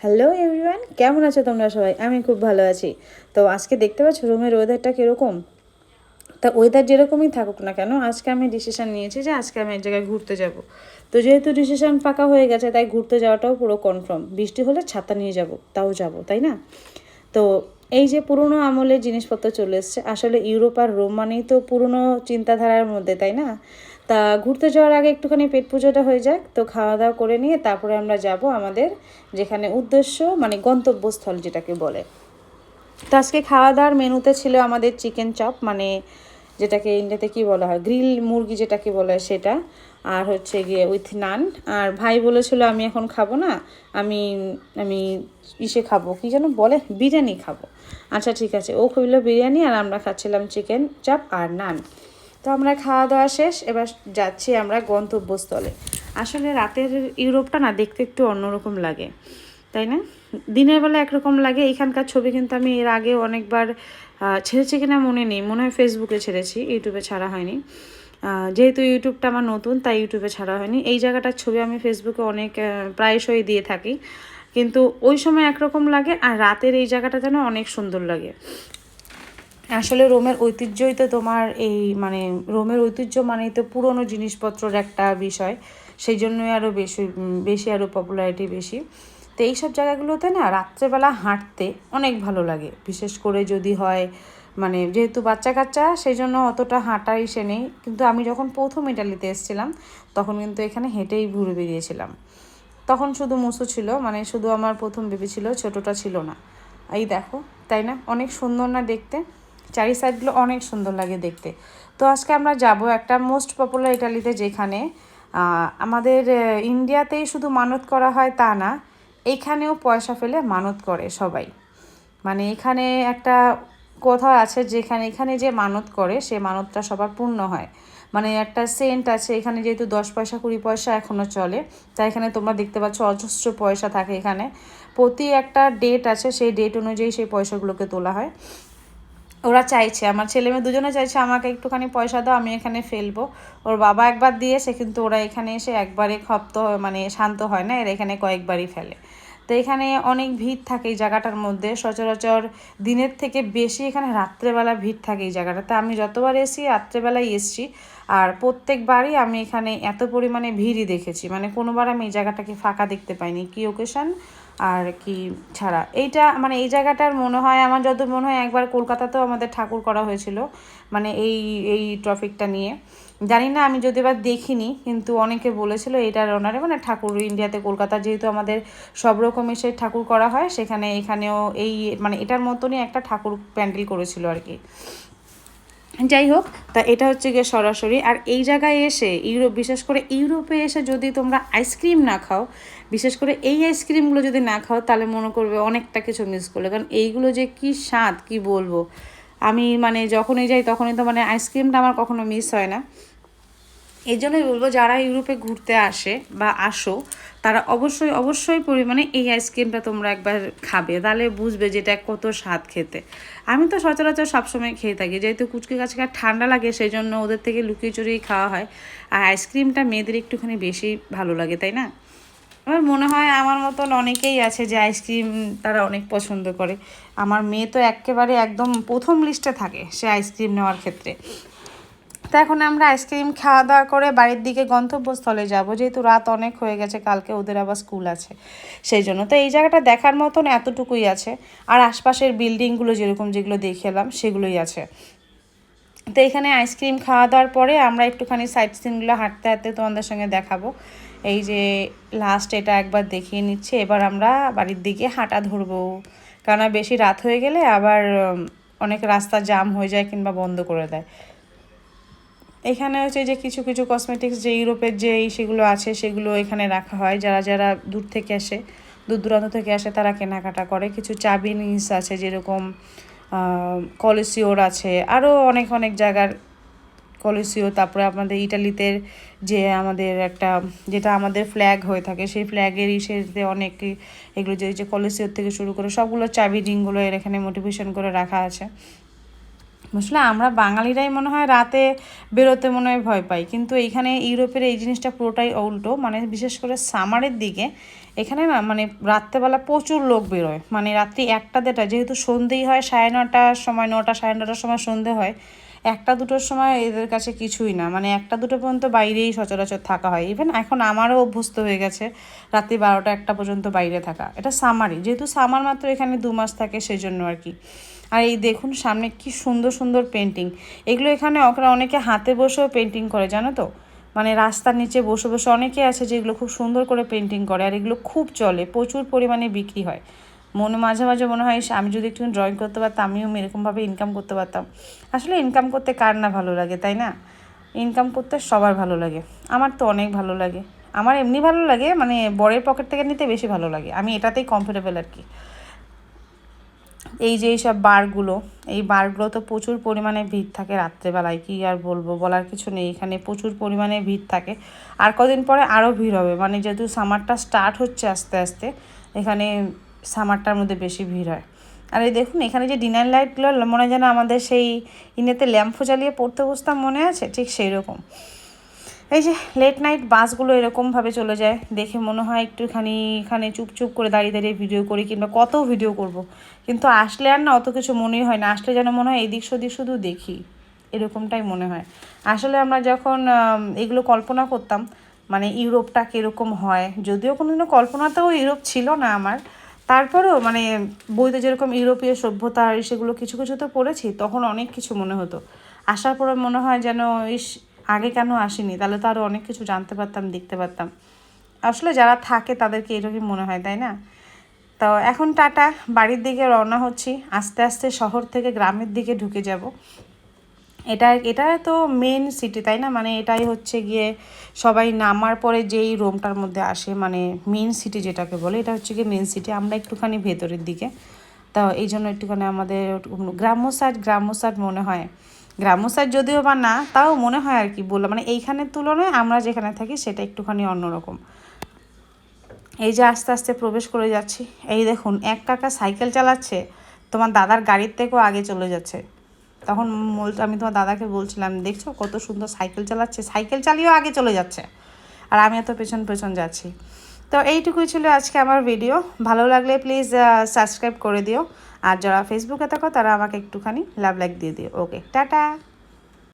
Hello everyone, কেমন আছো তোমরা সবাই? আমি খুব ভালো আছি। তো আজকে দেখতে পাচ্ছ রুমের ওয়েদারটা কীরকম। তা ওয়েদার যেরকমই থাকুক না কেন, আজকে আমি ডিসিশান নিয়েছি যে আজকে আমি এক জায়গায় ঘুরতে যাব। তো যেহেতু ডিসিশান পাকা হয়ে গেছে, তাই ঘুরতে যাওয়াটাও পুরো কনফার্ম। বৃষ্টি হলে ছাতা নিয়ে যাব, তাও যাব, তাই না? তো এই যে পুরনো আমলের জিনিসপত্র চলে এসছে, আসলে ইউরোপ আর রোম মানেই তো পুরনো চিন্তাধারার মধ্যে, তাই না? তা ঘুরতে যাওয়ার আগে একটুখানি পেট পুজোটা হয়ে যাক, তো খাওয়া দাওয়া করে নিয়ে তারপরে আমরা যাব আমাদের যেখানে উদ্দেশ্য, মানে গন্তব্যস্থল যেটাকে বলে। তো আজকে খাওয়া দাওয়ার মেনুতে ছিল আমাদের চিকেন চপ, মানে যেটাকে ইন্ডিয়াতে কি বলা হয়, গ্রিল মুরগি যেটাকে বলা হয় সেটা, আর হচ্ছে গিয়ে উইথ নান। আর ভাই বলেছিল আমি এখন খাবো না, আমি আমি ইসে খাবো, কি যেন বলে, বিরিয়ানি খাবো। আচ্ছা ঠিক আছে, ও খুবই বিরিয়ানি আর আমরা খাচ্ছিলাম চিকেন চপ আর নান। তো আমরা খাওয়া দাওয়া শেষ, এবার যাচ্ছি আমরা গন্তব্যস্থলে। আসলে রাতের ইউরোপটা না দেখতে একটু অন্যরকম লাগে, তাই না? দিনের বেলা একরকম লাগে। এখানকার ছবি কিন্তু আমি এর আগেও অনেকবার ছেড়েছি কিনা মনে নেই, মনে হয় ফেসবুকে ছেড়েছি, ইউটিউবে ছাড়া হয়নি। যেহেতু ইউটিউবটা আমার নতুন, তাই ইউটিউবে ছাড়া হয়নি। এই জায়গাটার ছবি আমি ফেসবুকে অনেক প্রায়শই দিয়ে থাকি, কিন্তু ওই সময় একরকম লাগে আর রাতের এই জায়গাটা যেন অনেক সুন্দর লাগে। আসলে রোমের ঐতিহ্যই তো তোমার এই, মানে রোমের ঐতিহ্য মানেই তো পুরনো জিনিসপত্রের একটা বিষয়, সেই জন্যই আরও বেশি বেশি আরও পপুলারিটি বেশি। তো এইসব জায়গাগুলোতে না রাত্রেবেলা হাঁটতে অনেক ভালো লাগে, বিশেষ করে যদি হয়, মানে যেহেতু বাচ্চা কাচ্চা সেই জন্য অতটা হাঁটা ইসে নেই, কিন্তু আমি যখন প্রথম ইটালিতে এসেছিলাম তখন কিন্তু এখানে হেঁটেই ঘুরে বেরিয়েছিলাম। তখন শুধু মুসু ছিল, মানে শুধু আমার প্রথম বেবি ছিল, ছোটোটা ছিল না। এই দেখো, তাই না, অনেক সুন্দর না দেখতে? চারি সাইডগুলো অনেক সুন্দর লাগে দেখতে। তো আজকে আমরা যাব একটা মোস্ট পপুলার ইটালিতে, যেখানে আমাদের ইন্ডিয়াতেই শুধু মানত করা হয় তা না, এইখানেও পয়সা ফেলে মানত করে সবাই। মানে এখানে একটা কথা আছে, যেখানে এখানে যে মানত করে সে মানতটা সবার পূর্ণ হয়। মানে একটা সেন্ট আছে এখানে, যেহেতু 10 পয়সা 20 পয়সা এখনও চলে, তাই এখানে তোমরা দেখতে পাচ্ছ অজস্র পয়সা থাকে এখানে। প্রতি একটা ডেট আছে, সেই ডেট অনুযায়ী সেই পয়সাগুলোকে তোলা হয়। ওরা চাইছে, আমার ছেলে মেয়ে দুজনে চাইছে আমাকে একটুখানি পয়সা দাও, আমি এখানে ফেলবো। ওর বাবা একবার দিয়েছে, কিন্তু ওরা এখানে এসে একবারে ক্ষপ্ত, মানে শান্ত হয় না, এরা এখানে কয়েকবারই ফেলে। তো এখানে অনেক ভিড় থাকে এই জায়গাটার মধ্যে, সচরাচর দিনের থেকে বেশি এখানে রাত্রেবেলা ভিড় থাকে এই জায়গাটাতে। আমি যতবার এসেছি রাত্রেবেলায় এসেছি, আর প্রত্যেকবারই আমি এখানে এত পরিমাণে ভিড়ই দেখেছি, মানে কোনোবার আমি এই জায়গাটাকে ফাঁকা দেখতে পাইনি, কি ওকেশন আর কি ছাড়া। এইটা মানে এই জায়গাটার মনে হয়, আমার যত মনে হয় একবার কলকাতাতেও আমাদের ঠাকুর করা হয়েছিল, মানে এই এই ট্রফিকটা নিয়ে। জানি না, আমি যদি এবার দেখিনি, কিন্তু অনেকে বলেছিল এটার ওনারে, মানে ঠাকুর ইন্ডিয়াতে কলকাতা যেহেতু আমাদের সব রকমের সেই ঠাকুর করা হয়, সেখানে এখানেও এই মানে এটার মতনই একটা ঠাকুর প্যান্ডেল করেছিল আর কি। যাই হোক, তা এটা হচ্ছে গিয়ে সরাসরি। আর এই জায়গায় এসে ইউরোপ, বিশেষ করে ইউরোপে এসে যদি তোমরা আইসক্রিম না খাও, বিশেষ করে এই আইসক্রিমগুলো যদি না খাও, তাহলে মনে করবে অনেকটা কিছু মিস করলে। কারণ এইগুলো যে কী স্বাদ, কি বলবো। আমি মানে যখনই যাই তখনই তো মানে আইসক্রিমটা আমার কখনো মিস হয় না। এই জন্যই বলবো, যারা ইউরোপে ঘুরতে আসে বা আসো, তারা অবশ্যই অবশ্যই পরিমাণে এই আইসক্রিমটা তোমরা একবার খাবে, তাহলে বুঝবে যেটা কত স্বাদ খেতে। আমি তো সচরাচর সবসময় খেয়ে থাকি, যেহেতু কুচকে কাছকে ঠান্ডা লাগে, সেই জন্য ওদের থেকে লুকিয়ে চুরিয়ে খাওয়া হয়। আর আইসক্রিমটা মেয়েদের একটুখানি বেশি ভালো লাগে, তাই না? আমার মনে হয় আমার মতন অনেকেই আছে যে আইসক্রিম তারা অনেক পছন্দ করে। আমার মেয়ে তো একেবারে একদম প্রথম লিস্টে থাকে সে আইসক্রিম নেওয়ার ক্ষেত্রে। তো এখন আমরা আইসক্রিম খাওয়া দাওয়া করে বাড়ির দিকে গন্তব্যস্থলে যাব, যেহেতু রাত অনেক হয়ে গেছে, কালকে ওদের আবার স্কুল আছে, সেই জন্য। তো এই জায়গাটা দেখার মতন এতটুকুই আছে, আর আশপাশের বিল্ডিংগুলো যেরকম যেগুলো দেখে এলাম সেগুলোই আছে। তো এখানে আইসক্রিম খাওয়া দাওয়ার পরে আমরা একটুখানি সাইট সিনগুলো হাঁটতে হাঁটতে তোমাদের সঙ্গে দেখাবো। এই যে লাস্ট এটা একবার দেখিয়ে নিচ্ছে, এবার আমরা বাড়ির দিকে হাঁটা ধরবো, কেননা বেশি রাত হয়ে গেলে আবার অনেক রাস্তা জাম হয়ে যায় কিংবা বন্ধ করে দেয়। এখানে হচ্ছে যে কিছু কিছু কসমেটিক্স যে ইউরোপের যে সেগুলো আছে, সেগুলো এখানে রাখা হয়। যারা যারা দূর থেকে আসে, দূর দূরান্ত থেকে আসে, তারা কেনাকাটা করে। কিছু চাবি জিনিস আছে, যেরকম কলিসিওর আছে, আরও অনেক অনেক জায়গার কলিসিও। তারপরে আপনাদের ইটালিতে যে আমাদের একটা, যেটা আমাদের ফ্ল্যাগ হয়ে থাকে, সেই ফ্ল্যাগের ইসেতে অনেক এগুলো, যে কলিসিওর থেকে শুরু করে সবগুলো চাবি রিংগুলো এর এখানে মোটিভেশন করে রাখা আছে। আসলে আমরা বাঙালিরাই মনে হয় রাতে বেরোতে মনে হয় ভয় পাই, কিন্তু এইখানে ইউরোপের এই জিনিসটা পুরোটাই উল্টো। মানে বিশেষ করে সামারের দিকে এখানে না মানে রাত্রেবেলা প্রচুর লোক বেরোয়, মানে রাত্রি 1টা 2টা, যেহেতু সন্ধেই হয় 9:30-র সময়, 9টা 9:30-র সময় সন্ধে হয়, 1টা 2টোর সময় এদের কাছে কিছুই না, মানে 1টা 2টো পর্যন্ত বাইরেই সচরাচর থাকা হয়। ইভেন এখন আমারও অভ্যস্ত হয়ে গেছে রাত্রি 12টা 1টা পর্যন্ত বাইরে থাকা। এটা সামারই, যেহেতু সামার মাত্র এখানে 2 মাস থাকে সেই জন্য আর কি। আর এই দেখুন সামনে কি সুন্দর সুন্দর পেন্টিং, এগুলো এখানে অনেকে হাতে বসেও পেন্টিং করে জানো তো, মানে রাস্তার নিচে বসে বসে অনেকে আছে যেগুলো খুব সুন্দর করে পেন্টিং করে, আর এগুলো খুব চলে, প্রচুর পরিমাণে বিক্রি হয়। মাঝে মাঝে মনে হয় আমি যদি একটু ড্রয়িং করতে পারতাম, আমিও এরকমভাবে ইনকাম করতে পারতাম। আসলে ইনকাম করতে কার না ভালো লাগে, তাই না? ইনকাম করতে সবার ভালো লাগে, আমার তো অনেক ভালো লাগে। আমার এমনি ভালো লাগে, মানে বরের পকেট থেকে নিতে বেশি ভালো লাগে, আমি এটাতেই কমফোর্টেবল আর কি। এই যে এইসব বারগুলো, এই বারগুলো তো প্রচুর পরিমাণে ভিড় থাকে রাত্রেবেলায়, কি আর বলবো, বলার কিছু নেই, এখানে প্রচুর পরিমাণে ভিড় থাকে। আর কদিন পরে আরও ভিড় হবে, মানে যেহেতু সামারটা স্টার্ট হচ্ছে আস্তে আস্তে, এখানে সামারটার মধ্যে বেশি ভিড় হয়। আর এই দেখুন এখানে যে ডিনার লাইটগুলো, মনে হয় যেন আমাদের সেই ইনেতে ল্যাম্পো জ্বালিয়ে পড়তে বসতাম, মনে আছে ঠিক সেই রকম। এই যে লেট নাইট বাসগুলো এরকমভাবে চলে যায়, দেখে মনে হয় একটুখানি এখানে চুপ করে দাঁড়িয়ে দাঁড়িয়ে ভিডিও করি, কিংবা কত ভিডিও করব। কিন্তু আসলে আর না অত কিছু মনেই হয় না, আসলে যেন মনে হয় এদিক সেদিক শুধু দেখি, এরকমটাই মনে হয়। আসলে আমরা যখন এগুলো কল্পনা করতাম, মানে ইউরোপটা কীরকম হয়, যদিও কোনোদিনও কল্পনাতেও ইউরোপ ছিল না আমার, তারপরেও মানে বইতে যেরকম ইউরোপীয় সভ্যতা সেগুলো কিছু কিছু তো পড়েছি, তখন অনেক কিছু মনে হতো। আসার পরে মনে হয় যেন আগে কেন আসিনি, তাহলে তো আরও অনেক কিছু জানতে পারতাম, দেখতে পারতাম। আসলে যারা থাকে তাদেরকে এরকমই মনে হয়, তাই না? তো এখন টাটা, বাড়ির দিকে রওনা হচ্ছি, আস্তে আস্তে শহর থেকে গ্রামের দিকে ঢুকে যাব। এটা তো মেন সিটি, তাই না? মানে এটাই হচ্ছে গিয়ে সবাই নামার পরে যেই রোমটার মধ্যে আসে, মানে মেন সিটি যেটাকে বলে, এটা হচ্ছে গিয়ে মেন সিটি। আমরা একটুখানি ভেতরের দিকে, তো এই জন্য একটুখানি আমাদের গ্রাম্য সাইড মনে হয়। গ্রাম্য সাইড যদিও বা না, তাও মনে হয় আর কি বললাম, মানে এইখানের তুলনায় আমরা যেখানে থাকি সেটা একটুখানি অন্যরকম। এই যে আস্তে আস্তে প্রবেশ করে যাচ্ছি, এই দেখুন এক কাকা সাইকেল চালাচ্ছে, তোমার দাদার গাড়ির থেকেও আগে চলে যাচ্ছে। তখন আমি তোমার দাদাকে বলছিলাম, দেখছো কত সুন্দর সাইকেল চালাচ্ছে, সাইকেল চালিয়েও আগে চলে যাচ্ছে, আর আমি এত পেছন পেছন যাচ্ছি। তো এইটুকুই ছিল আজকে আমার ভিডিও। ভালো লাগলে প্লিজ সাবস্ক্রাইব করে দিও, আর যারা ফেসবুকে থাকো তারা আমাকে একটুখানি লাভ লাইক দিয়ে দিও। ওকে, টাটা।